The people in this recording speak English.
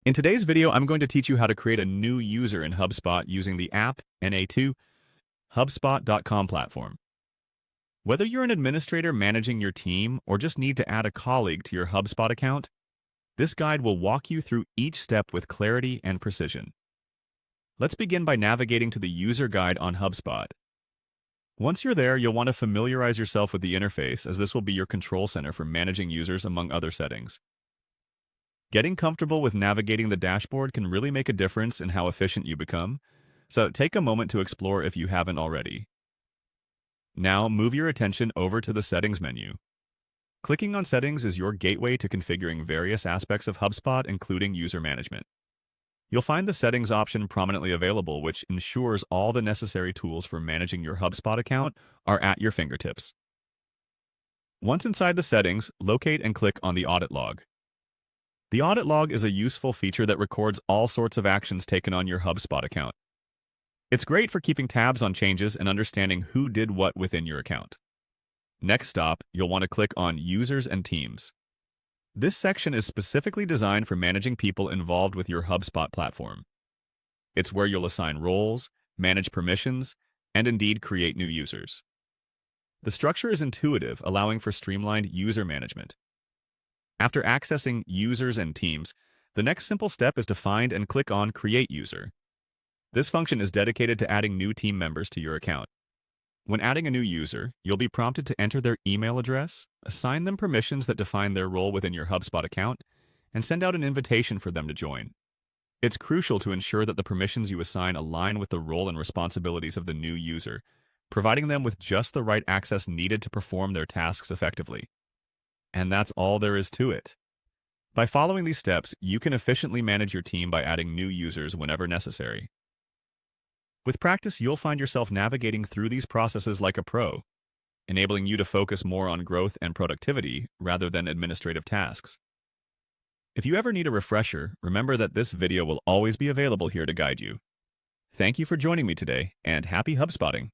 In today's video, I'm going to teach you how to create a new user in HubSpot using the app NA2 HubSpot.com platform. Whether you're an administrator managing your team or just need to add a colleague to your HubSpot account, this guide will walk you through each step with clarity and precision. Let's begin by navigating to the user guide on HubSpot. Once you're there, you'll want to familiarize yourself with the interface, as this will be your control center for managing users among other settings. Getting comfortable with navigating the dashboard can really make a difference in how efficient you become, so take a moment to explore if you haven't already. Now, move your attention over to the Settings menu. Clicking on Settings is your gateway to configuring various aspects of HubSpot, including user management. You'll find the Settings option prominently available, which ensures all the necessary tools for managing your HubSpot account are at your fingertips. Once inside the settings, locate and click on the Audit Log. The audit log is a useful feature that records all sorts of actions taken on your HubSpot account. It's great for keeping tabs on changes and understanding who did what within your account. Next stop, you'll want to click on Users and Teams. This section is specifically designed for managing people involved with your HubSpot platform. It's where you'll assign roles, manage permissions, and indeed create new users. The structure is intuitive, allowing for streamlined user management. After accessing Users and Teams, the next simple step is to find and click on Create User. This function is dedicated to adding new team members to your account. When adding a new user, you'll be prompted to enter their email address, assign them permissions that define their role within your HubSpot account, and send out an invitation for them to join. It's crucial to ensure that the permissions you assign align with the role and responsibilities of the new user, providing them with just the right access needed to perform their tasks effectively. And that's all there is to it. By following these steps, you can efficiently manage your team by adding new users whenever necessary. With practice, you'll find yourself navigating through these processes like a pro, enabling you to focus more on growth and productivity rather than administrative tasks. If you ever need a refresher, remember that this video will always be available here to guide you. Thank you for joining me today, and happy HubSpotting!